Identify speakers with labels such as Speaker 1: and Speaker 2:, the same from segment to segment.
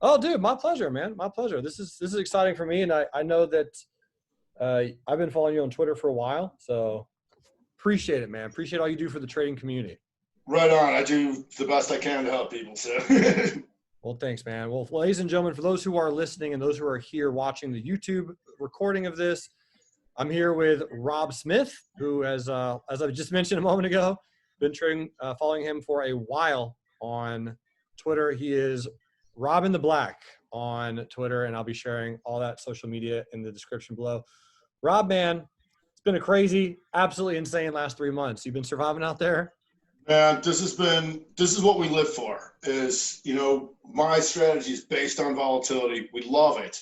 Speaker 1: Oh, dude, my pleasure, man. My pleasure. This is exciting for me, and I know that I've been following you on Twitter for a while, so appreciate it, man. Appreciate all you do for the trading community.
Speaker 2: Right on. I do the best I can to help people. So.
Speaker 1: Well, thanks, man. Well, ladies and gentlemen, for those who are listening and those who are here watching the YouTube recording of this, I'm here with Rob Smith, who, as I just mentioned a moment ago, been trading, following him for a while on Twitter. He is Rob in the Black on Twitter, and I'll be sharing all that social media in the description below. Rob, man, it's been a crazy, absolutely insane last 3 months. You've been surviving out there?
Speaker 2: Man, this is what we live for. Is, my strategy is based on volatility. We love it.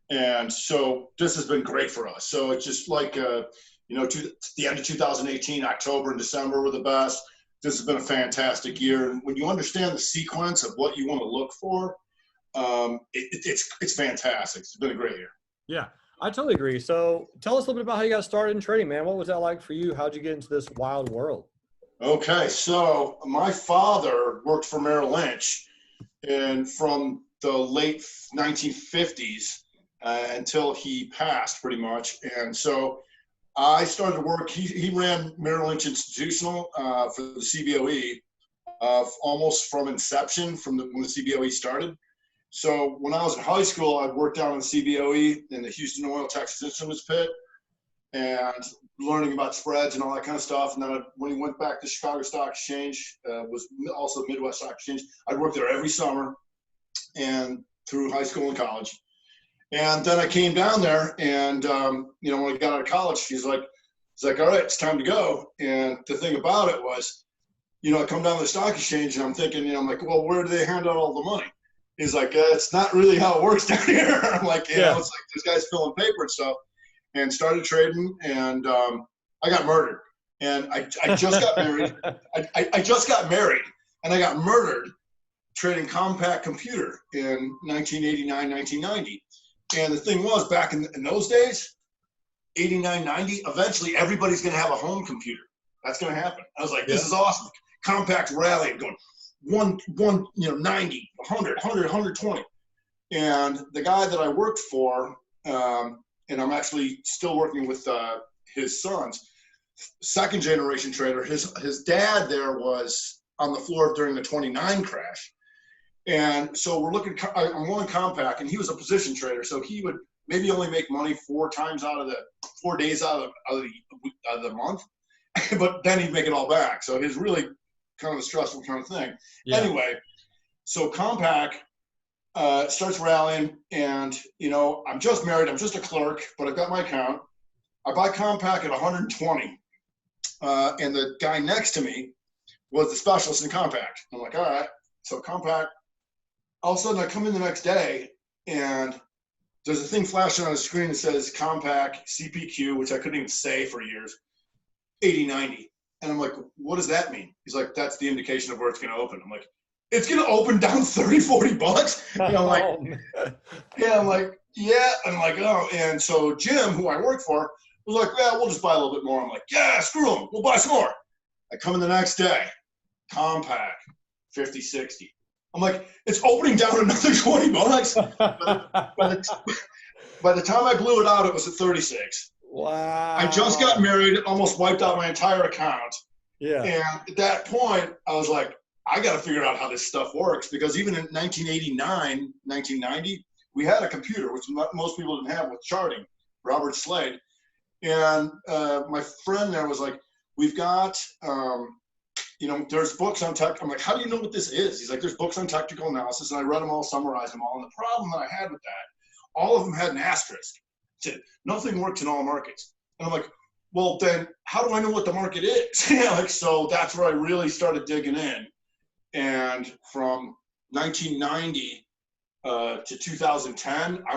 Speaker 2: And so this has been great for us. So it's just like, the end of 2018, October and December were the best. This has been a fantastic year. And when you understand the sequence of what you want to look for, it's fantastic. It's been a great year.
Speaker 1: Yeah, I totally agree. So tell us a little bit about how you got started in trading, man. What was that like for you? How'd you get into this wild world?
Speaker 2: Okay, so my father worked for Merrill Lynch, and from the late 1950s until he passed, pretty much. And so I started to work. He ran Merrill Lynch Institutional for the CBOE almost from inception, when the CBOE started. So when I was in high school, I worked down in the CBOE in the Houston Oil Texas Instruments pit, and learning about spreads and all that kind of stuff. And then when he went back to Chicago Stock Exchange, was also Midwest Stock Exchange, I'd work there every summer and through high school and college. And then I came down there, and when I got out of college, he's like, all right, it's time to go. And the thing about it was, I come down to the stock exchange, and I'm thinking, I'm like, well, where do they hand out all the money? He's like, it's not really how it works down here. I'm like, it's like this guy's filling paper and stuff. And started trading, and I got murdered. And I just got married. I just got married, and I got murdered trading Compaq computer in 1989, 1990. And the thing was, back in those days, 89, 90, eventually everybody's going to have a home computer. That's going to happen. I was like, this is awesome. Compaq's rallying, going 90, 100, 120. And the guy that I worked for, and I'm actually still working with his sons, second generation trader. His dad there was on the floor during the 29 crash. And so I'm on Compaq, and he was a position trader. So he would maybe only make money 4 days out of the month, but then he'd make it all back. So it's really kind of a stressful kind of thing. Yeah. Anyway, so Compaq starts rallying, and I'm just married, I'm just a clerk, but I've got my account. I buy Compaq at 120, and the guy next to me was the specialist in Compaq. I'm like, all right. So Compaq, all of a sudden I come in the next day, and there's a thing flashing on the screen that says Compaq CPQ, which I couldn't even say for years, 80.90. And I'm like, what does that mean? He's like, that's the indication of where it's going to open. I'm like, it's going to open down 30, 40 bucks. And I'm like, I'm like, oh. And so Jim, who I work for, was like, yeah, we'll just buy a little bit more. I'm like, yeah, screw them. We'll buy some more. I come in the next day, Compaq, 50, 60. I'm like, it's opening down another 20 bucks. By the time I blew it out, it was at 36.
Speaker 1: Wow.
Speaker 2: I just got married, it almost wiped out my entire account. Yeah. And at that point, I was like, I got to figure out how this stuff works, because even in 1989, 1990, we had a computer, which most people didn't have, with charting, Robert Slade. And my friend there was like, we've got, there's books on tech. I'm like, how do you know what this is? He's like, there's books on technical analysis. And I read them all, summarized them all. And the problem that I had with that, all of them had an asterisk. It said, nothing works in all markets. And I'm like, well, then how do I know what the market is? So that's where I really started digging in. And from 1990 to 2010, I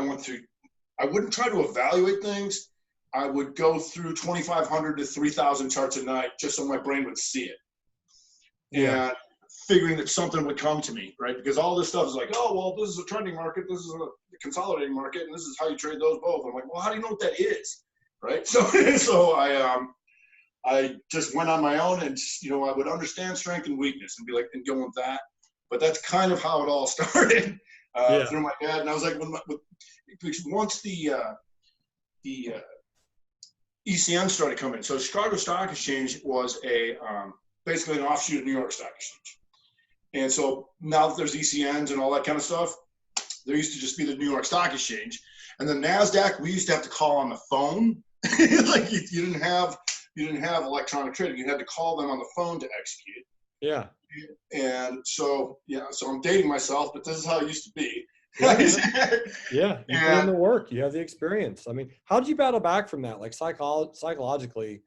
Speaker 2: wouldn't try to evaluate things. I would go through 2,500 to 3,000 charts a night just so my brain would see it. Yeah. And figuring that something would come to me, right? Because all this stuff is like, oh, well, this is a trending market, this is a consolidating market, and this is how you trade those both. I'm like, well, how do you know what that is, right? So I just went on my own, and I would understand strength and weakness and be like, and go with that. But that's kind of how it all started. through my dad. And I was like, once the ECN started coming, so Chicago Stock Exchange was basically an offshoot of New York Stock Exchange. And so now that there's ECNs and all that kind of stuff, there used to just be the New York Stock Exchange. And the NASDAQ, we used to have to call on the phone. Like you didn't have electronic trading. You had to call them on the phone to execute.
Speaker 1: Yeah.
Speaker 2: And so I'm dating myself, but this is how it used to be.
Speaker 1: Yeah. You put in the work. You have the experience. I mean, how did you battle back from that? Like psychologically,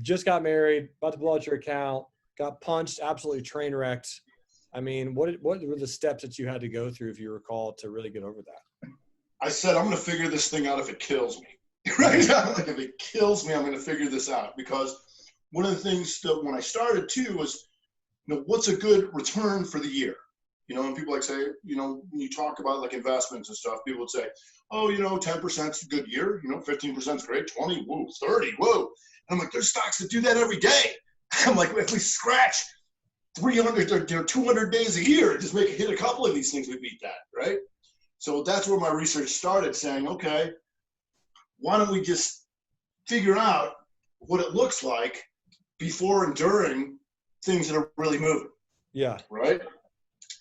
Speaker 1: just got married, about to blow out your account, got punched, absolutely train wrecked. I mean, what were the steps that you had to go through, if you recall, to really get over that?
Speaker 2: I said, I'm going to figure this thing out if it kills me. Right? Like if it kills me, I'm going to figure this out. Because one of the things that when I started too was, what's a good return for the year? And people like say, when you talk about like investments and stuff, people would say, oh, 10% is a good year. 15% is great. 20, whoa, 30, whoa. And I'm like, there's stocks that do that every day. I'm like, if we scratch 300 or 200 days a year, just hit a couple of these things, we beat that, right? So that's where my research started, saying, okay, why don't we just figure out what it looks like before and during things that are really moving?
Speaker 1: Yeah.
Speaker 2: Right?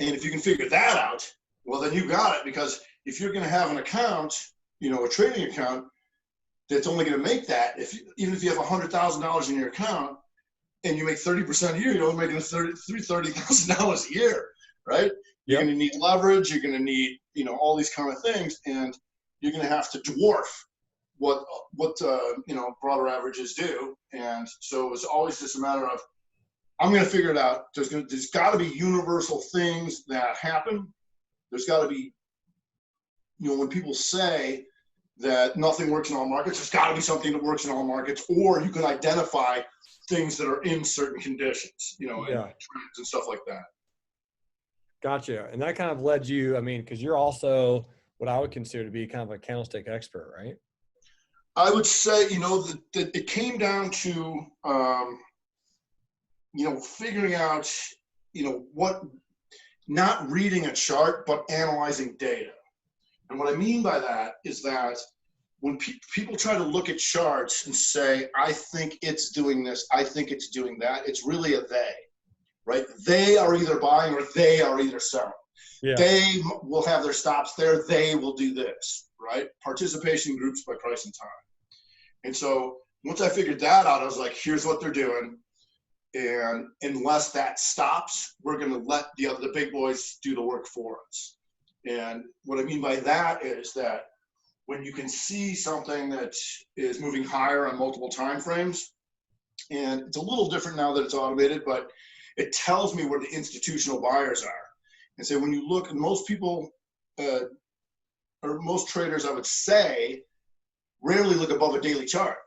Speaker 2: And if you can figure that out, well, then you got it. Because if you're going to have an account, a trading account that's only going to make that, even if you have $100,000 in your account and you make 30% a year, you're only making $30,000 a year, right? You're going to need leverage. You're going to need, all these kind of things, and you're going to have to dwarf what broader averages do. And so it's always just a matter of, I'm going to figure it out. There's got to be universal things that happen. There's got to be, when people say that nothing works in all markets, there's got to be something that works in all markets, or you can identify things that are in certain conditions, and trends and stuff like that.
Speaker 1: Gotcha. And that kind of led you, because you're also what I would consider to be kind of a candlestick expert, right?
Speaker 2: I would say, that it came down to, figuring out, not reading a chart, but analyzing data. And what I mean by that is that when people try to look at charts and say, I think it's doing this, I think it's doing that, it's really a they, right? They are either buying or they are either selling. Yeah. They will have their stops there. They will do this, right? Participation groups by price and time. And so once I figured that out, I was like, here's what they're doing. And unless that stops, we're going to let the big boys do the work for us. And what I mean by that is that when you can see something that is moving higher on multiple time frames, and it's a little different now that it's automated, but it tells me where the institutional buyers are. And so when you look, most people, or most traders, I would say, rarely look above a daily chart,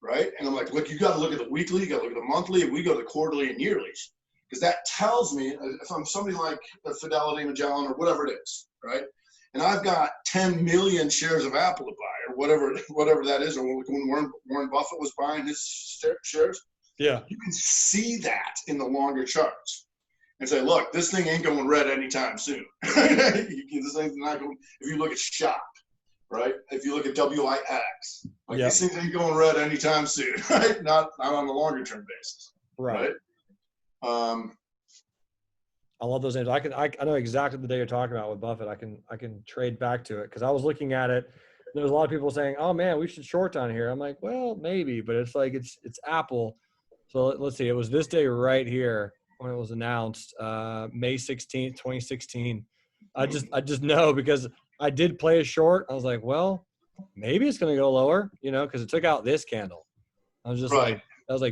Speaker 2: right? And I'm like, look, you got to look at the weekly, you got to look at the monthly, and we go to the quarterly and yearlies. Because that tells me, if I'm somebody like Fidelity, Magellan, or whatever it is, right? And I've got 10 million shares of Apple to buy, or whatever that is, or when Warren Buffett was buying his shares. Yeah. You can see that in the longer charts and say, look, this thing ain't going red anytime soon. This thing's not going, if you look at Shop, right? If you look at WIX, these things ain't going red anytime soon, right? Not on the longer term basis. Right.
Speaker 1: I love those names. I know exactly the day you're talking about with Buffett. I can trade back to it because I was looking at it. There's a lot of people saying, "Oh man, we should short on here." I'm like, well, maybe, but it's like it's Apple. So let's see. It was this day right here when it was announced, May 16th, 2016. I just know because I did play a short. I was like, well, maybe it's going to go lower, because it took out this candle. I was just like,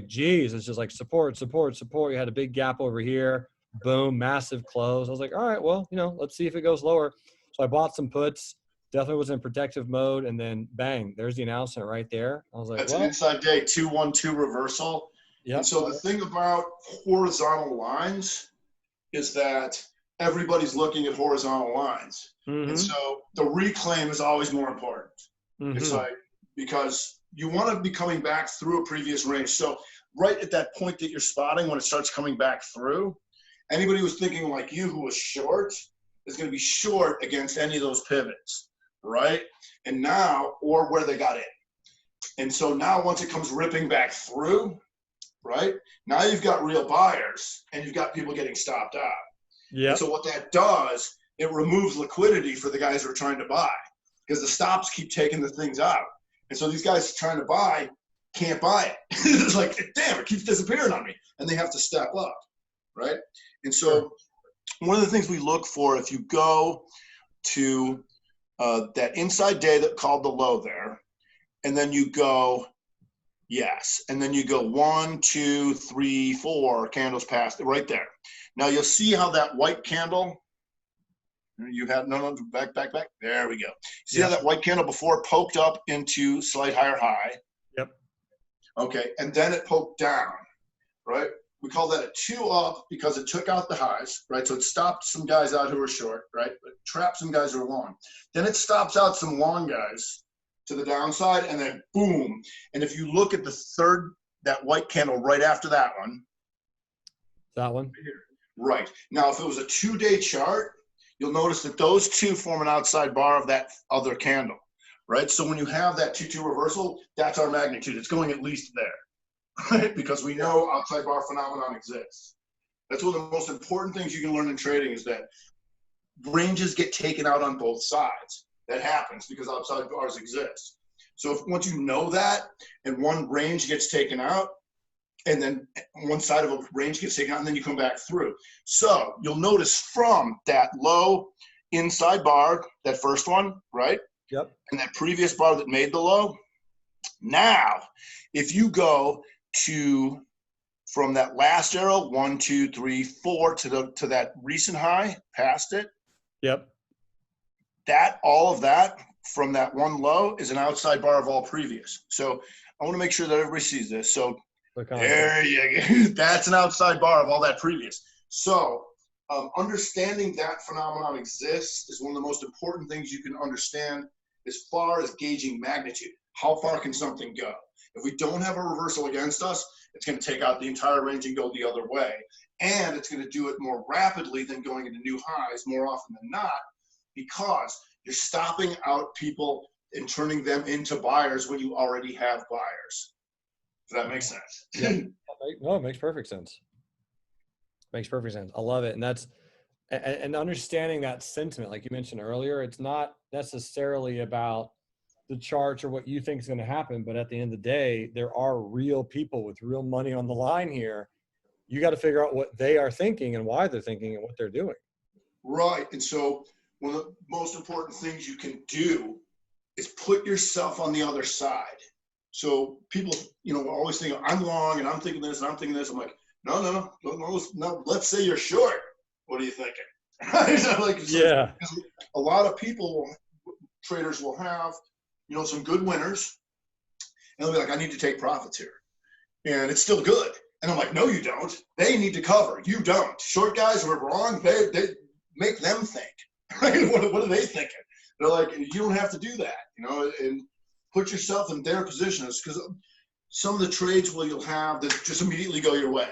Speaker 1: geez, it's just like support. You had a big gap over here. Boom, massive close. I was like, all right, well, let's see if it goes lower. So I bought some puts. Definitely was in protective mode, and then bang, there's the announcement right there. I was like,
Speaker 2: that's an inside day 2-1-2 reversal. Yep. And so the thing about horizontal lines is that everybody's looking at horizontal lines. Mm-hmm. And so the reclaim is always more important. Mm-hmm. It's like, because you want to be coming back through a previous range. So right at that point that you're spotting, when it starts coming back through, anybody who's thinking like you who was short, is going to be short against any of those pivots, right? And now, or where they got in. And so now once it comes ripping back through, right? Now you've got real buyers and you've got people getting stopped out.
Speaker 1: Yeah.
Speaker 2: And so what that does, it removes liquidity for the guys who are trying to buy because the stops keep taking the things out. And so these guys trying to buy can't buy it. It's like, damn, it keeps disappearing on me. And they have to step up, right? And so one of the things we look for, if you go to that inside day that called the low there, and then you go, yes, and then you go 1, 2, 3, 4 candles past it right there. Now you'll see how that white candle, you had, no, back. There we go. See how that white candle before poked up into slight higher high?
Speaker 1: Yep.
Speaker 2: Okay, and then it poked down, right? We call that a 2 up because it took out the highs, right? So it stopped some guys out who were short, right? But trapped some guys who were long. Then it stops out some long guys to the downside, and then boom. And if you look at the third, that white candle right after that one.
Speaker 1: That one?
Speaker 2: Right. Now, if it was a 2-day chart, you'll notice that those two form an outside bar of that other candle, right? So when you have that 2-2 reversal, that's our magnitude. It's going at least there, right? Because we know outside bar phenomenon exists. That's one of the most important things you can learn in trading is that ranges get taken out on both sides. That happens because outside bars exist. So once you know that and one range gets taken out, and then one side of a range gets taken out, and then you come back through. So you'll notice from that low inside bar, that first one, right?
Speaker 1: Yep.
Speaker 2: And that previous bar that made the low. Now, if you go to from that last arrow, 1, 2, 3, 4 to that recent high, past it.
Speaker 1: Yep.
Speaker 2: That all of that from that one low is an outside bar of all previous. So I want to make sure that everybody sees this. So there you go. That's an outside bar of all that previous. So understanding that phenomenon exists is one of the most important things you can understand as far as gauging magnitude. How far can something go? If we don't have a reversal against us, it's going to take out the entire range and go the other way. And it's going to do it more rapidly than going into new highs more often than not, because you're stopping out people and turning them into buyers when you already have buyers. Does that make sense?
Speaker 1: Yeah. No, it makes perfect sense. Makes perfect sense. I love it. And that's, and understanding that sentiment, like you mentioned earlier, it's not necessarily about the charts or what you think is going to happen. But at the end of the day, there are real people with real money on the line here. You got to figure out what they are thinking and why they're thinking and what they're doing.
Speaker 2: Right. And so one of the most important things you can do is put yourself on the other side. So people, always think I'm long and I'm thinking this and I'm thinking this. I'm like, no. Let's say you're short. What are you thinking?
Speaker 1: Yeah.
Speaker 2: A lot of people, traders will have, some good winners, and they'll be like, I need to take profits here, and it's still good. And I'm like, no, you don't. They need to cover. You don't. Short guys who are wrong, they make them think. Right? What are they thinking? They're like, you don't have to do that, and put yourself in their positions, because some of the trades you'll have that just immediately go your way.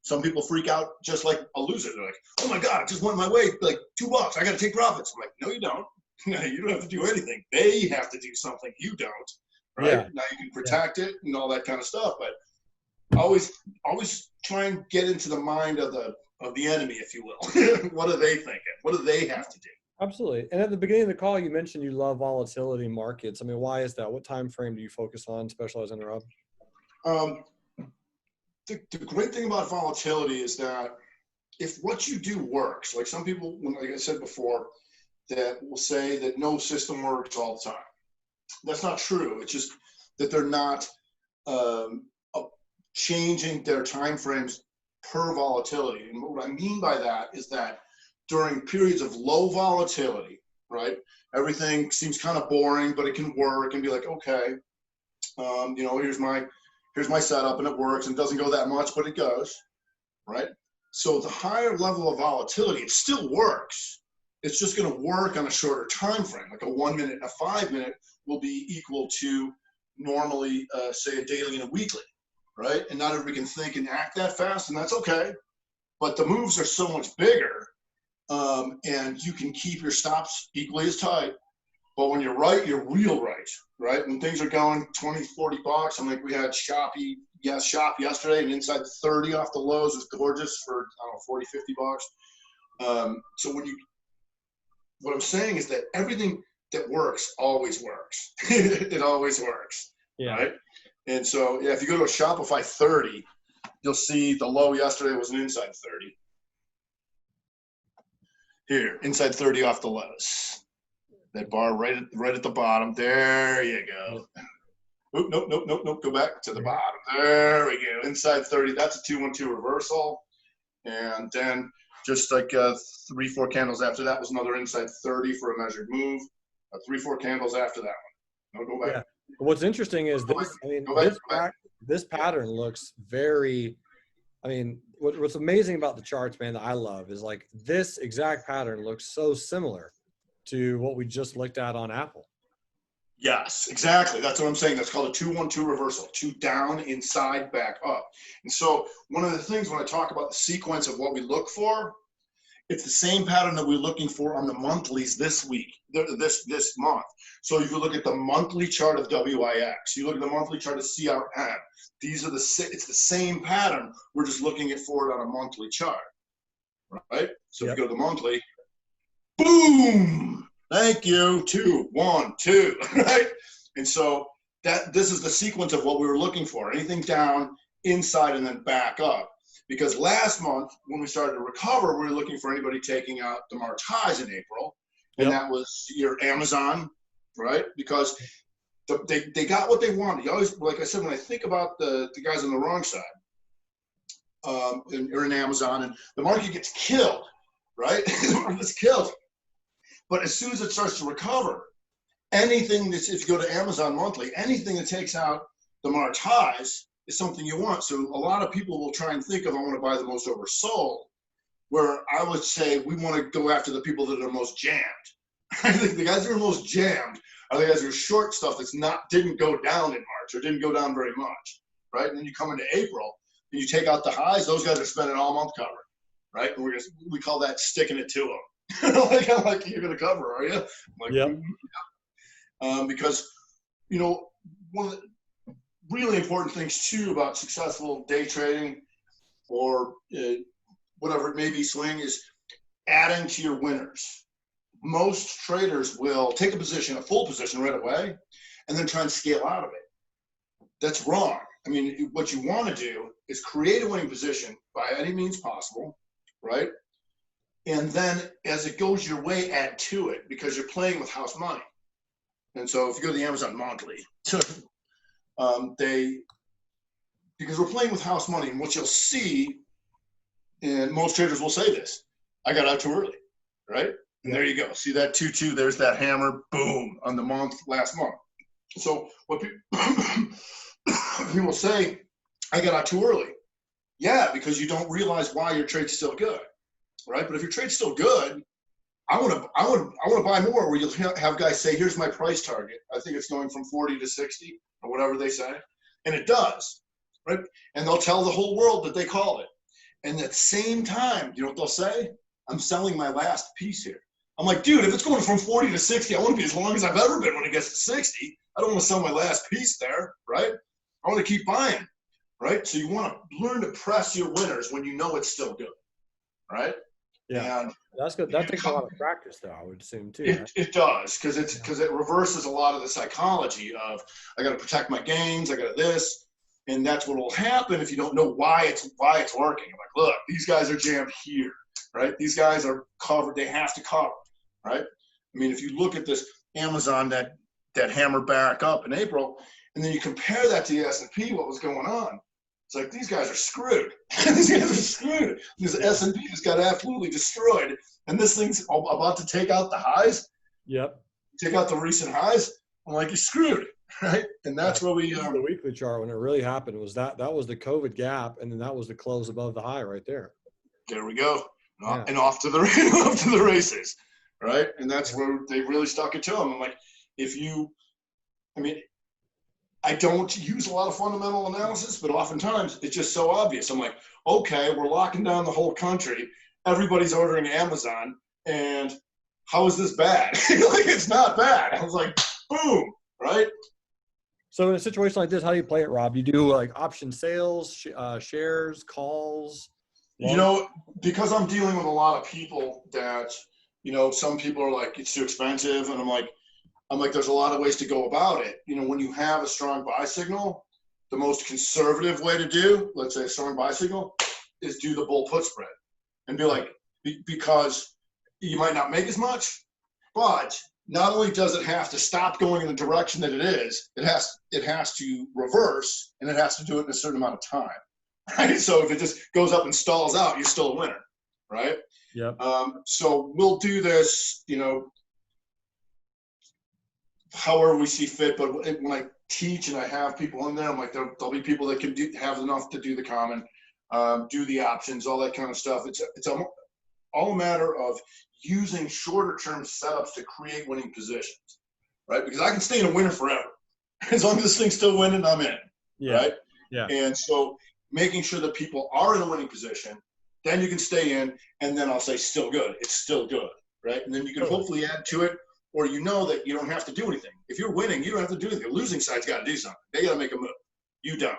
Speaker 2: Some people freak out just like a loser. They're like, oh my God, it just went my way, like $2. I got to take profits. I'm like, no, you don't. You don't have to do anything. They have to do something. You don't. Right?
Speaker 1: Yeah.
Speaker 2: Now you can protect it and all that kind of stuff, but always try and get into the mind of the enemy, if you will. What are they thinking? What do they have to do?
Speaker 1: Absolutely. And at the beginning of the call, you mentioned you love volatility markets. I mean, why is that? What time frame do you focus on, specialize in, Rob?
Speaker 2: The great thing about volatility is that if what you do works, like some people, like I said before, that will say that no system works all the time. That's not true. It's just that they're not changing their time frames per volatility. And what I mean by that is that during periods of low volatility, right, everything seems kind of boring, but it can work and be like, okay, here's my setup and it works and doesn't go that much, but it goes, right? So the higher level of volatility, it still works. It's just going to work on a shorter time frame. Like a 1 minute and a 5 minute will be equal to normally, say, a daily and a weekly, right? And not everybody can think and act that fast, and that's okay. But the moves are so much bigger and you can keep your stops equally as tight. But when you're right, you're real right, right? When things are going 20, 40 bucks, and like we had Shop yesterday, and inside 30 off the lows is gorgeous for, I don't know, 40, 50 bucks. So what I'm saying is that everything that works always works. It always works, right? And so, yeah, if you go to a Shopify 30, you'll see the low yesterday was an inside 30. Here, inside 30 off the lows. That bar right at the bottom. There you go. Oop, nope. Go back to the bottom. There we go. Inside 30. That's a 2-1-2 reversal. And then just like 3-4 candles after that was another inside 30 for a measured move. 3-4 candles after that one. No, go back.
Speaker 1: Yeah. What's interesting is this. I mean, this pattern looks very. I mean, what's amazing about the charts, man, that I love is like this exact pattern looks so similar to what we just looked at on Apple.
Speaker 2: Yes, exactly. That's what I'm saying. That's called a 2-1-2 reversal. 2 down, inside, back up. And so one of the things when I talk about the sequence of what we look for, it's the same pattern that we're looking for on the monthlies this week, this month. So if you look at the monthly chart of WIX, you look at the monthly chart of CRM, it's the same pattern. We're just looking for it on a monthly chart, right? So if you go to the monthly, boom, thank you, 2, 1, 2, right? And so this is the sequence of what we were looking for. Anything down, inside, and then back up. Because last month, when we started to recover, we were looking for anybody taking out the March highs in April. And that was your Amazon, right? Because they got what they wanted. You always, like I said, when I think about the guys on the wrong side, or in Amazon, and the market gets killed, right? The market gets killed. But as soon as it starts to recover, anything that's, if you go to Amazon monthly, anything that takes out the March highs is something you want. So a lot of people will try and think of, I want to buy the most oversold, where I would say we want to go after the people that are most jammed. I think the guys that are most jammed are the guys who are short stuff didn't go down in March or didn't go down very much, right? And then you come into April and you take out the highs, those guys are spending all month cover, right? And we call that sticking it to them. I'm like, you're going to cover, are you? I'm like, because, one of the really important things too about successful day trading or whatever it may be, swing, is adding to your winners. Most traders will take a full position right away, and then try and scale out of it. That's wrong. I mean, what you want to do is create a winning position by any means possible, right? And then as it goes your way, add to it, because you're playing with house money. And so if you go to the Amazon monthly, because we're playing with house money, and what you'll see, and most traders will say this, I got out too early, right? And there you go. See that 2-2, there's that hammer, boom, on the last month. So what people say, I got out too early. Yeah, because you don't realize why your trade's still good, right? But if your trade's still good, I want to buy more, where you'll have guys say, here's my price target. I think it's going from 40 to 60 or whatever they say. And it does, right? And they'll tell the whole world that they call it. And at the same time, you know what they'll say? I'm selling my last piece here. I'm like, dude, if it's going from 40 to 60, I want to be as long as I've ever been when it gets to 60. I don't want to sell my last piece there, right? I want to keep buying, right? So you want to learn to press your winners when you know it's still good, right?
Speaker 1: Yeah, and that's good. That takes a lot of practice, though, I would assume, too.
Speaker 2: It does, because it reverses a lot of the psychology of, I got to protect my gains, I got this, and that's what will happen if you don't know why it's working. I'm like, look, these guys are jammed here, right? These guys are covered. They have to cover, right? I mean, if you look at this Amazon that hammer back up in April, and then you compare that to the S&P, what was going on? It's like, these guys are screwed. These guys are screwed. This S&P just got absolutely destroyed. And this thing's about to take out the highs.
Speaker 1: Yep.
Speaker 2: Take out the recent highs. I'm like, you're screwed, right? And that's where we
Speaker 1: the weekly chart, when it really happened, was that was the COVID gap, and then that was the close above the high right there.
Speaker 2: There we go. And off to the races, right? And that's where they really stuck it to them. I'm like, I don't use a lot of fundamental analysis, but oftentimes it's just so obvious. I'm like, okay, we're locking down the whole country. everybody's ordering Amazon, and how is this bad? Like, it's not bad. I was like, boom, right?
Speaker 1: So in a situation like this, how do you play it, Rob? You do like option sales, shares, calls?
Speaker 2: You know, because I'm dealing with a lot of people that, you know, some people are like, it's too expensive. And I'm like, there's a lot of ways to go about it. You know, when you have a strong buy signal, the most conservative way to do, let's say a strong buy signal, is do the bull put spread and be like, because you might not make as much, but not only does it have to stop going in the direction that it is, it has to reverse, and it has to do it in a certain amount of time. Right? So if it just goes up and stalls out, you're still a winner, right?
Speaker 1: Yeah.
Speaker 2: So we'll do this, you know, however we see fit. But when I teach and I have people in there, I'm like, there'll be people that can have enough to do the common, do the options, all that kind of stuff. It's all a matter of using shorter term setups to create winning positions, right? Because I can stay in a winner forever. As long as this thing's still winning, I'm in, right?
Speaker 1: Yeah.
Speaker 2: And so making sure that people are in a winning position, then you can stay in, and then I'll say still good. It's still good, right? And then you can hopefully add to it, or you know that you don't have to do anything. If you're winning, you don't have to do anything. The losing side's got to do something. They got to make a move. You don't.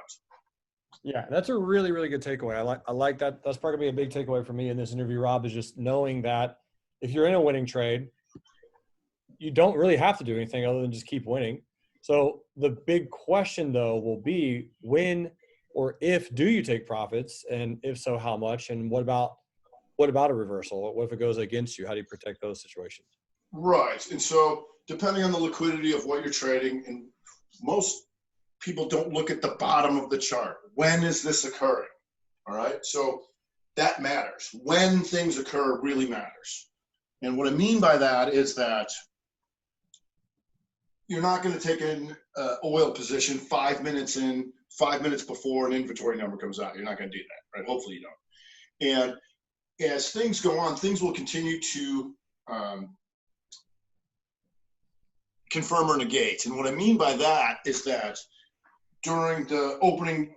Speaker 1: Yeah, that's a really, really good takeaway. I like that. That's probably going to be a big takeaway for me in this interview, Rob, is just knowing that if you're in a winning trade, you don't really have to do anything other than just keep winning. So the big question, though, will be when or if do you take profits, and if so, how much? And what about a reversal? What if it goes against you? How do you protect those situations?
Speaker 2: Right. And so depending on the liquidity of what you're trading, and most people don't look at the bottom of the chart. When is this occurring? All right. So that matters. When things occur really matters. And what I mean by that is that you're not going to take an oil position 5 minutes in, 5 minutes before an inventory number comes out. You're not going to do that, right? Hopefully you don't. And as things go on, things will continue to confirm or negate. And what I mean by that is that during the opening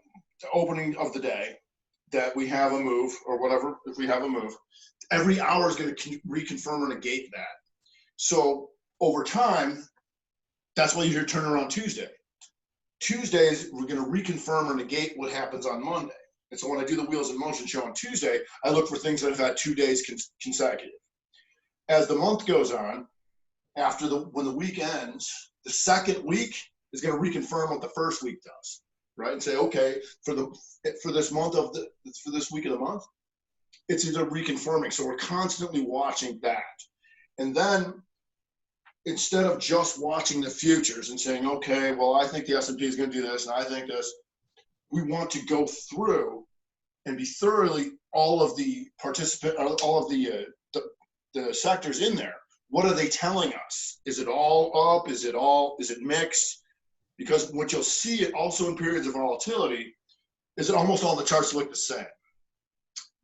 Speaker 2: of the day, that we have a move or whatever, if we have a move, every hour is going to reconfirm or negate that. So over time, that's why you hear turnaround Tuesday. Tuesdays, we're going to reconfirm or negate what happens on Monday. And so when I do the Wheels in Motion show on Tuesday, I look for things that have had 2 days consecutive. As the month goes on, when the week ends, the second week is going to reconfirm what the first week does, right? And say, okay, for this week of the month, it's either reconfirming. So we're constantly watching that. And then instead of just watching the futures and saying, okay, well, I think the S&P is going to do this, and I think this, we want to go through and be thoroughly all of the sectors in there. What are they telling us? Is it all up? Is it mixed? Because what you'll see also in periods of volatility is that almost all the charts look the same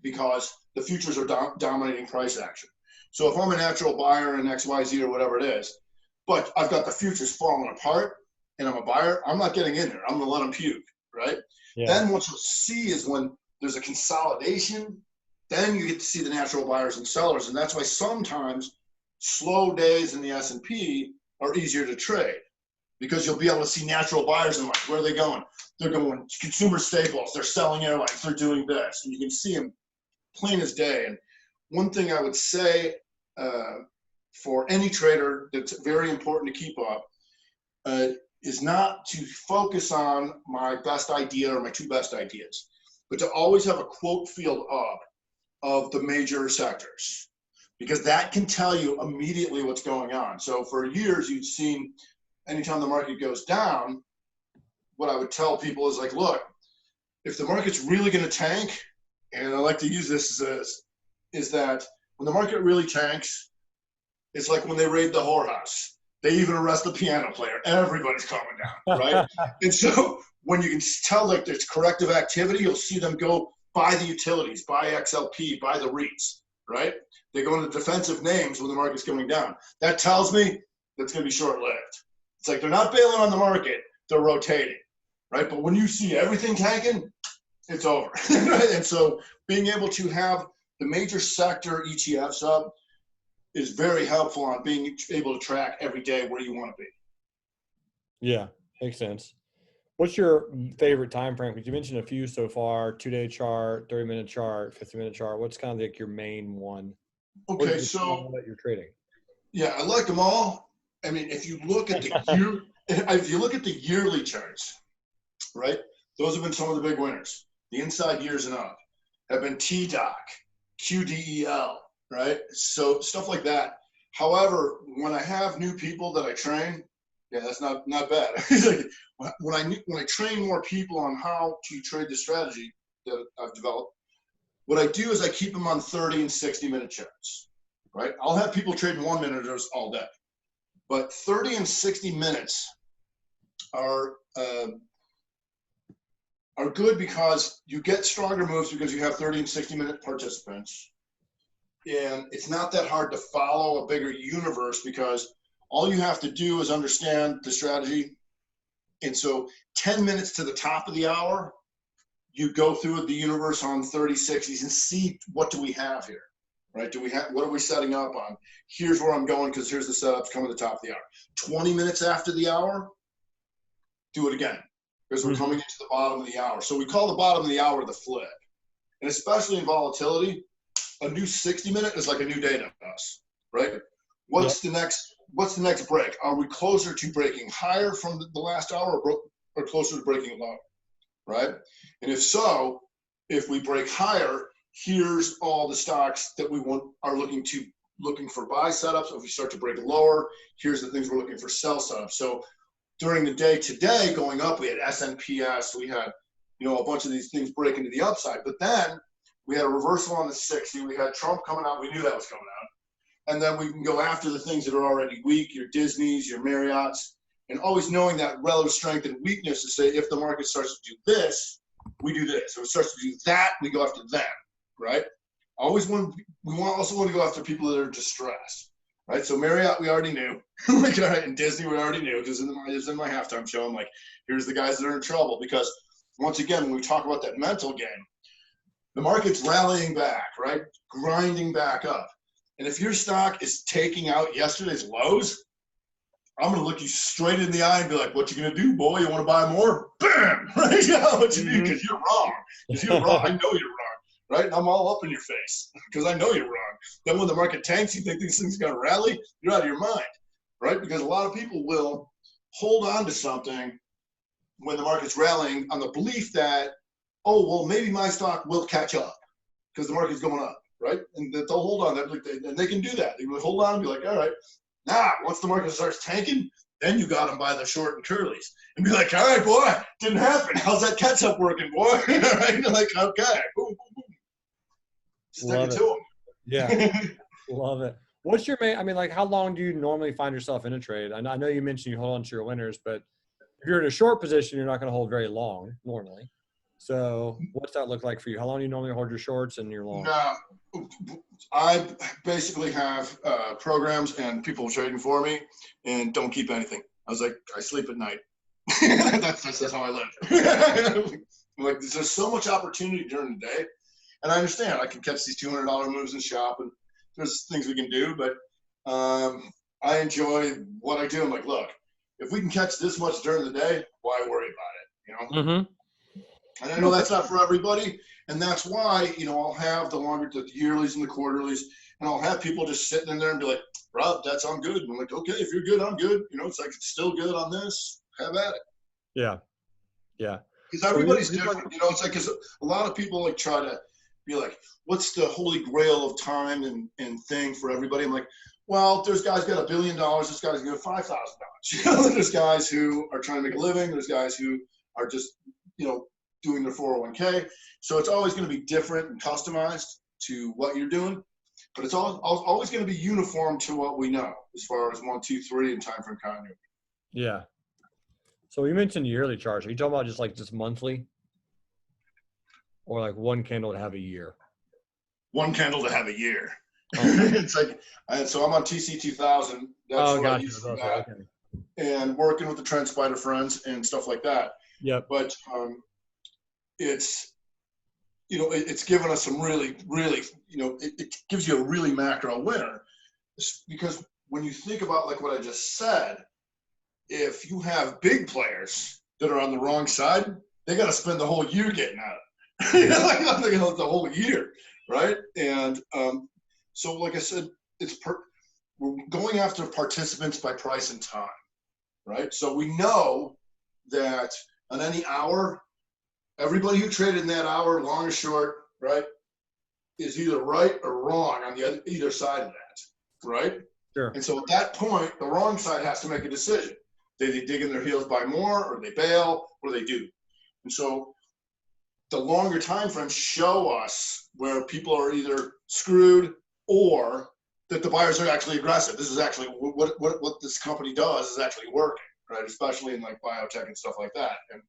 Speaker 2: because the futures are dominating price action. So if I'm a natural buyer in XYZ or whatever it is, but I've got the futures falling apart and I'm a buyer, I'm not getting in there. I'm going to let them puke, right? Yeah. Then what you'll see is when there's a consolidation, then you get to see the natural buyers and sellers. And that's why sometimes slow days in the S&P are easier to trade because you'll be able to see natural buyers and like, where are they going? They're going consumer staples. They're selling airlines. They're doing this. And you can see them plain as day. And one thing I would say for any trader that's very important to keep up is not to focus on my best idea or my two best ideas, but to always have a quote field up of the major sectors, because that can tell you immediately what's going on. So for years, you've seen anytime the market goes down, what I would tell people is like, look, if the market's really going to tank, and I like to use this is that when the market really tanks, it's like when they raid the whorehouse. They even arrest the piano player. Everybody's calming down, right? And so when you can tell like there's corrective activity, you'll see them go buy the utilities, buy XLP, buy the REITs, right? They go into defensive names when the market's going down. That tells me that's going to be short-lived. It's like they're not bailing on the market, they're rotating, right? But when you see everything tanking, it's over. Right? And so being able to have the major sector ETFs up is very helpful on being able to track every day where you want to be.
Speaker 1: Yeah, makes sense. What's your favorite time frame? Because you mentioned a few so far: 2-day chart, 30-minute chart, 50-minute chart. What's kind of like your main one?
Speaker 2: Okay, so
Speaker 1: that you're trading.
Speaker 2: Yeah, I like them all. I mean, if you look at the yearly charts, right? Those have been some of the big winners. The inside years and up have been TDOC, QDEL, right? So stuff like that. However, when I have new people that I train, yeah, that's not bad. when I train more people on how to trade the strategy that I've developed, what I do is I keep them on 30 and 60-minute charts, right? I'll have people trading 1 minuters all day, but 30 and 60 minutes are good because you get stronger moves because you have 30 and 60-minute participants. And it's not that hard to follow a bigger universe because all you have to do is understand the strategy. And so 10 minutes to the top of the hour, you go through the universe on 30, 60s and see what do we have here, right? What are we setting up on? Here's where I'm going because here's the setups coming to the top of the hour. 20 minutes after the hour, do it again because we're coming into the bottom of the hour. So we call the bottom of the hour the flip. And especially in volatility, a new 60-minute is like a new day to us, right? What's the next break? Are we closer to breaking higher from the last hour or closer to breaking lower, right? And if so, if we break higher, here's all the stocks that we are looking for buy setups. If we start to break lower, here's the things we're looking for sell setups. So during the day today going up, we had SNPS, we had a bunch of these things breaking to the upside, but then we had a reversal on the 60. We had Trump coming out. We knew that was coming out. And then we can go after the things that are already weak, your Disneys, your Marriotts, and always knowing that relative strength and weakness to say if the market starts to do this, we do this. If it starts to do that, we go after them, right? We also want to go after people that are distressed, right? So Marriott, we already knew. Like, all right, and Disney, we already knew because it was in my halftime show. I'm like, here's the guys that are in trouble because once again, when we talk about that mental game, the market's rallying back, right? Grinding back up. And if your stock is taking out yesterday's lows, I'm going to look you straight in the eye and be like, what you going to do, boy? You want to buy more? Bam! Right? What you do? Because you're wrong. Because you're wrong. I know you're wrong. Right? And I'm all up in your face because I know you're wrong. Then when the market tanks, you think these things are going to rally? You're out of your mind. Right? Because a lot of people will hold on to something when the market's rallying on the belief that, oh, well, maybe my stock will catch up because the market's going up, right? And they'll hold on. And they can do that. They will hold on and be like, all right, once the market starts tanking, then you got them by the short and curlies. And be like, all right, boy, didn't happen. How's that catch-up working, boy? All right? Like, okay, boom, boom, boom. Stick it to them.
Speaker 1: Yeah, love it. What's your main, how long do you normally find yourself in a trade? I know you mentioned you hold on to your winners, but if you're in a short position, you're not going to hold very long normally. So what's that look like for you? How long do you normally hold your shorts and your longs?
Speaker 2: I basically have programs and people trading for me and don't keep anything. I was like, I sleep at night. that's how I live. Like, there's so much opportunity during the day. And I understand I can catch these $200 moves and shop and there's things we can do, but I enjoy what I do. I'm like, look, if we can catch this much during the day, why worry about it?
Speaker 1: Mm-hmm.
Speaker 2: And I know that's not for everybody, and that's why, I'll have the yearlies and the quarterlies, and I'll have people just sitting in there and be like, Rob, I'm good. And I'm like, okay, if you're good, I'm good. It's like, it's still good on this. Have at it.
Speaker 1: Yeah. Yeah.
Speaker 2: Because everybody's different. It's like, because a lot of people like try to be like, what's the holy grail of time and thing for everybody? I'm like, well, there's guys got $1 billion. There's guys who got $5,000. There's guys who are trying to make a living. There's guys who are just, doing their 401k. So it's always going to be different and customized to what you're doing, but it's always going to be uniform to what we know as far as 1, 2, 3 and time frame continuity.
Speaker 1: Yeah. So you mentioned yearly charts. Are you talking about just monthly or like one candle to have a year?
Speaker 2: One candle to have a year. Oh. It's like, so I'm on TC 2000. That's what I use for that. Okay. And working with the Trend Spider friends and stuff like that.
Speaker 1: Yep.
Speaker 2: But, it's, it's given us some really, really, it gives you a really macro winner. Because when you think about like what I just said, if you have big players that are on the wrong side, they got to spend the whole year getting out of it. The whole year, right? And so, like I said, we're going after participants by price and time, right? So we know that on any hour, everybody who traded in that hour, long or short, right, is either right or wrong on either side of that, right?
Speaker 1: Sure.
Speaker 2: And so at that point, the wrong side has to make a decision. They dig in their heels, buy more, or they bail, or they do. And so the longer time frames show us where people are either screwed or that the buyers are actually aggressive. This is actually what this company does is actually working, right? Especially in like biotech and stuff like that. And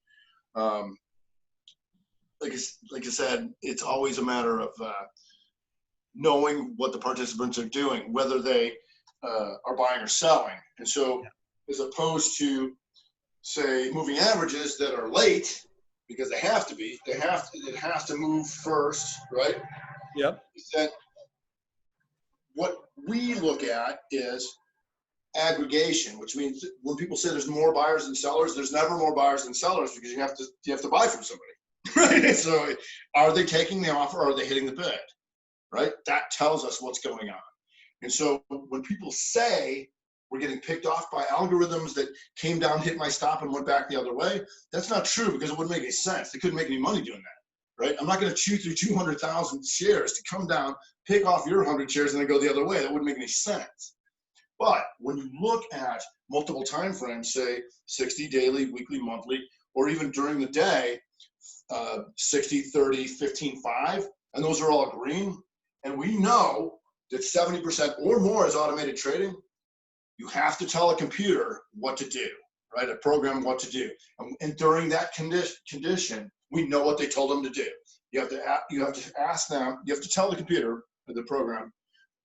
Speaker 2: like I said, it's always a matter of knowing what the participants are doing, whether they are buying or selling. And so as opposed to, say, moving averages that are late, because they have to be, it has to move first, right?
Speaker 1: Yep.
Speaker 2: That what we look at is aggregation, which means when people say there's more buyers than sellers, there's never more buyers than sellers because you have to buy from somebody, right? So are they taking the offer or are they hitting the bid, right? That tells us what's going on. And so when people say we're getting picked off by algorithms that came down, hit my stop, and went back the other way, that's not true because it wouldn't make any sense. They couldn't make any money doing that, right? I'm not going to chew through 200,000 shares to come down, pick off your 100 shares, and then go the other way. That wouldn't make any sense. But when you look at multiple time frames, say 60, daily, weekly, monthly, or even during the day, 60, 30, 15, 5, and those are all green, and we know that 70% or more is automated trading, you have to tell a computer what to do, right? A program what to do. And during that condition, we know what they told them to do. You have to ask them, you have to tell the computer, the program,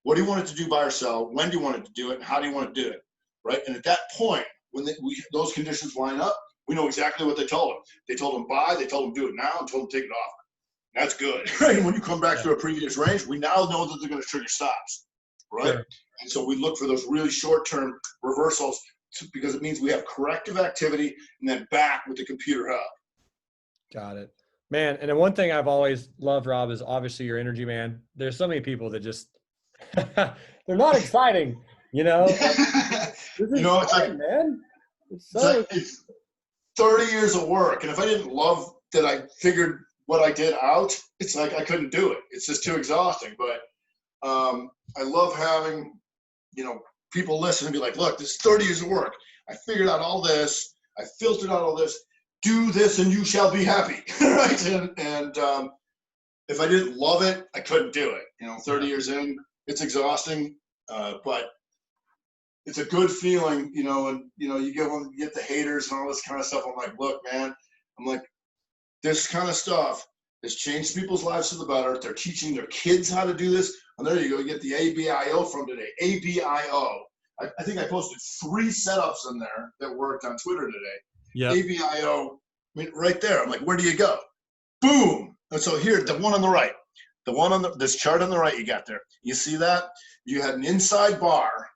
Speaker 2: what do you want it to do, buy or sell? When do you want it to do it? And how do you want to do it, right? And at that point, when those conditions line up, we know exactly what they told them. They told them buy, they told them do it now, and told them take it off. That's good, right? And when you come back to a previous range, we now know that they're going to trigger stops, right? Sure. And so we look for those really short-term reversals because it means we have corrective activity and then back with the computer help.
Speaker 1: Got it. Man, and then one thing I've always loved, Rob, is obviously your energy, man. There's so many people that just, they're not exciting, you know?
Speaker 2: It's like,
Speaker 1: man. It's
Speaker 2: 30 years of work. And if I didn't love that I figured what I did out, it's like I couldn't do it. It's just too exhausting. But I love having, people listen and be like, look, this is 30 years of work. I figured out all this. I filtered out all this. Do this and you shall be happy, right? And if I didn't love it, I couldn't do it. 30 years in, it's exhausting, but it's a good feeling, and, you get the haters and all this kind of stuff. I'm like, look, man, this kind of stuff has changed people's lives for the better. They're teaching their kids how to do this. And there you go. You get the ABIO from today. ABIO. I think I posted 3 setups in there that worked on Twitter today. Yeah. ABIO, right there. I'm like, where do you go? Boom. And so here, the one on the right, this chart on the right you got there. You see that? You had an inside bar,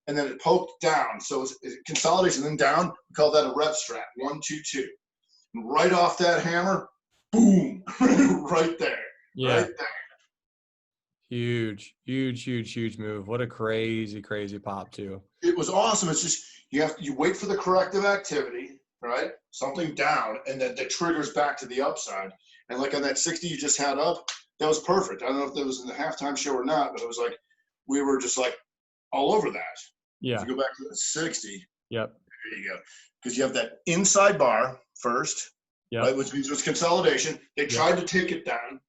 Speaker 2: and then it poked down. So it's consolidation, then down. We call that a rep strat. 1, 2, 2. And right off that hammer, boom, right there. Yeah. Right there.
Speaker 1: Huge move. What a crazy pop too.
Speaker 2: It was awesome. It's just you wait for the corrective activity, right? Something down, and then that triggers back to the upside. And like on that 60 you just had up, that was perfect. I don't know if that was in the halftime show or not, but it was like we were just like all over that. Yeah. If you go back to the 60. Yep. There you go. Because you have that inside bar first, right? Which means there's consolidation. They tried to take it down,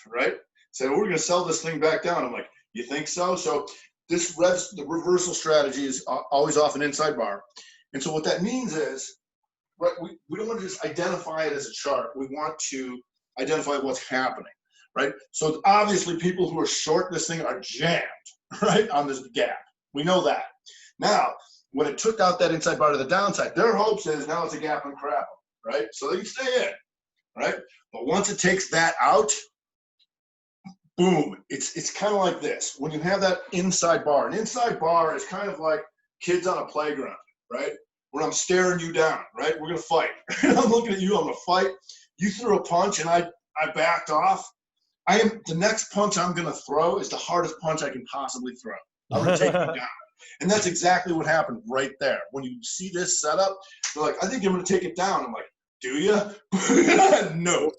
Speaker 2: right? Said, we're going to sell this thing back down. I'm like, you think so? So the reversal strategy is always off an inside bar. And so what that means is, right, we don't want to just identify it as a chart. We want to identify what's happening, right? So obviously people who are short this thing are jammed, right, on this gap. We know that. Now, when it took out that inside bar to the downside, their hopes is now it's a gap and crap, right? So they can stay in, right? But once it takes that out, boom. It's kind of like this. When you have that inside bar, an inside bar is kind of like kids on a playground, right? When I'm staring you down, right? We're going to fight. I'm looking at you. I'm going to fight. You threw a punch and I backed off. The next punch I'm going to throw is the hardest punch I can possibly throw. I'm going to take you down. And that's exactly what happened right there. When you see this setup, they're like, I think I'm going to take it down. I'm like, do you? No.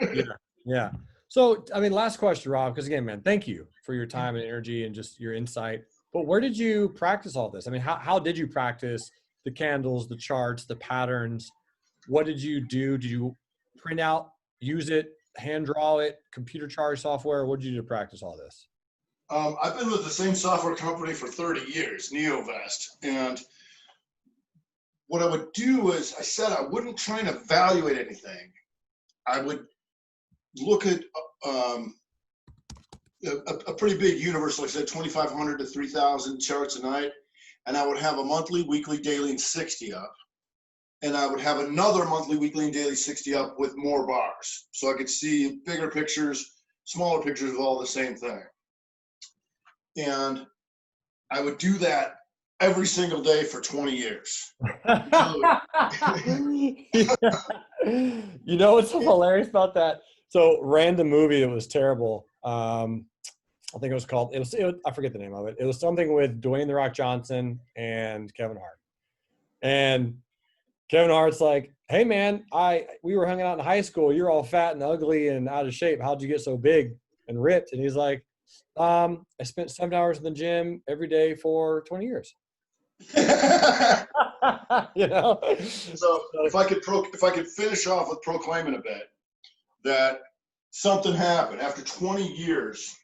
Speaker 2: No.
Speaker 1: Yeah. So, I mean, last question, Rob, because again, man, thank you for your time and energy and just your insight. But where did you practice all this? I mean, how did you practice the candles, the charts, the patterns? What did you do? Did you print out, use it, hand draw it, computer chart software? What did you do to practice all this?
Speaker 2: I've been with the same software company for 30 years, NeoVest. And what I would do is I said I wouldn't try and evaluate anything. I would look at a pretty big universe, like I said, 2,500 to 3,000 charts a night. And I would have a monthly, weekly, daily, and 60 up. And I would have another monthly, weekly, and daily 60 up with more bars. So I could see bigger pictures, smaller pictures of all the same thing. And I would do that every single day for 20 years.
Speaker 1: You know what's so hilarious about that? So random movie that was terrible. I think it was called, I forget the name of it. It was something with Dwayne "The Rock" Johnson and Kevin Hart. And Kevin Hart's like, hey man, we were hanging out in high school. You're all fat and ugly and out of shape. How'd you get so big and ripped? And he's like, I spent 7 hours in the gym every day for 20 years. You know?
Speaker 2: So if I could finish off with proclaiming a bit that something happened after 20 years,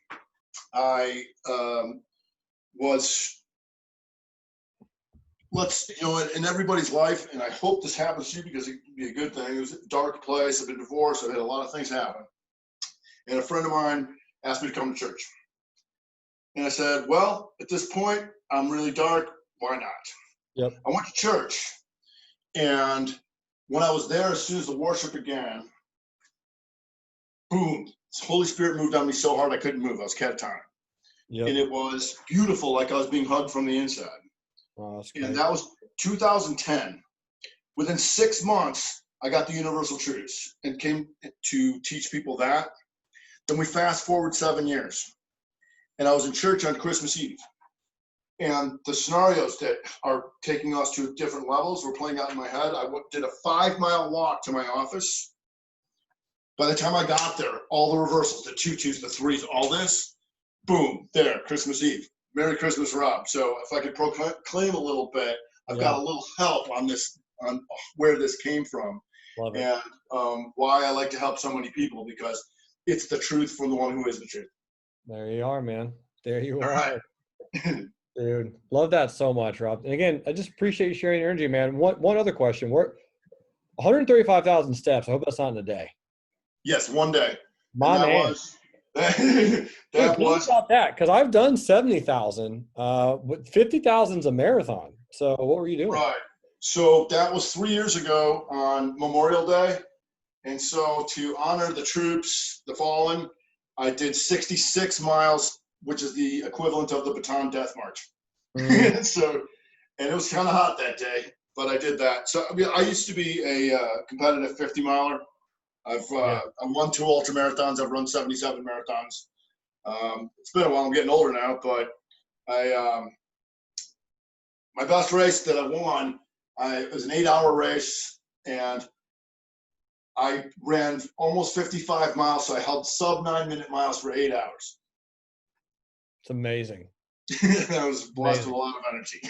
Speaker 2: I was, in everybody's life, and I hope this happens to you because it could be a good thing. It was a dark place. I've been divorced. I've had a lot of things happen. And a friend of mine asked me to come to church. And I said, well, at this point, I'm really dark. Why not?
Speaker 1: Yep.
Speaker 2: I went to church. And when I was there, as soon as the worship began, boom, the Holy Spirit moved on me so hard I couldn't move. I was catatonic. Yep. And it was beautiful, like I was being hugged from the inside. Wow, and that was 2010. Within 6 months, I got the universal truths and came to teach people that. Then we fast forward 7 years. And I was in church on Christmas Eve. And the scenarios that are taking us to different levels were playing out in my head. I did a 5-mile walk to my office. By the time I got there, all the reversals, the 2-2s, the 3s, all this, boom, there, Christmas Eve. Merry Christmas, Rob. So if I could proclaim a little bit, I've got a little help on this, on where this came from. Love it. And why I like to help so many people, because it's the truth from the one who is the truth.
Speaker 1: There you are, man. There you are. Dude, love that so much, Rob. And again, I just appreciate you sharing your energy, man. One other question. We're 135,000 steps. I hope that's not in a day.
Speaker 2: Yes, one day.
Speaker 1: My man. That was about that, because I've done 70,000. But 50,000 is a marathon. So what were you doing?
Speaker 2: Right. So that was 3 years ago on Memorial Day. And so to honor the troops, the fallen, I did 66 miles, which is the equivalent of the Bataan Death March. Mm. And it was kind of hot that day, but I did that. So I used to be a competitive 50-miler. I won 2 ultra marathons. I've run 77 marathons. It's been a while. I'm getting older now, but my best race that I won, it was an 8-hour race, and I ran almost 55 miles, so I held sub 9-minute miles for 8 hours.
Speaker 1: It's amazing.
Speaker 2: I was blessed with a lot of energy.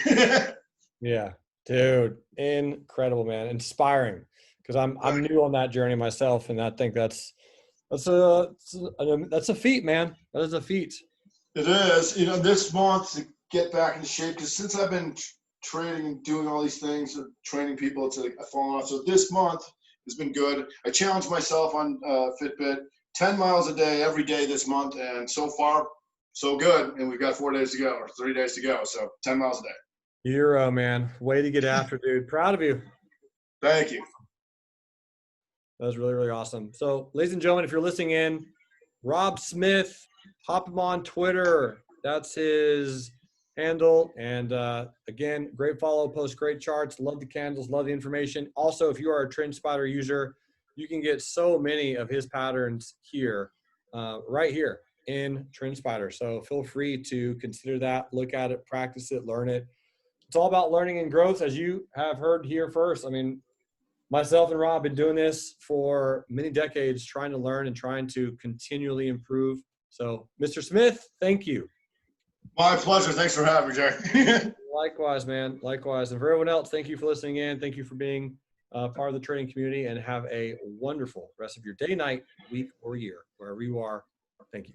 Speaker 1: Yeah, dude, incredible, man, inspiring. Because I'm new on that journey myself, and I think that's a feat, man. That is a feat.
Speaker 2: It is. This month to get back into shape, because since I've been training and doing all these things, training people to fall off. So this month has been good. I challenged myself on Fitbit, 10 miles a day every day this month, and so far, so good. And we've got 4 days to go, or 3 days to go. So 10 miles a day.
Speaker 1: Hero, man. Way to get after, dude. Proud of you.
Speaker 2: Thank you.
Speaker 1: That was really, really awesome. So, ladies and gentlemen, if you're listening in, Rob Smith, hop him on Twitter. That's his handle. And again, great follow, post great charts. Love the candles, love the information. Also, if you are a TrendSpider user, you can get so many of his patterns here, right here in TrendSpider. So feel free to consider that, look at it, practice it, learn it. It's all about learning and growth, as you have heard here first. I mean, myself and Rob have been doing this for many decades, trying to learn and trying to continually improve. So, Mr. Smith, thank you.
Speaker 2: My pleasure. Thanks for having me, Jay.
Speaker 1: Likewise, man. Likewise. And for everyone else, thank you for listening in. Thank you for being part of the trading community, and have a wonderful rest of your day, night, week, or year, wherever you are. Thank you.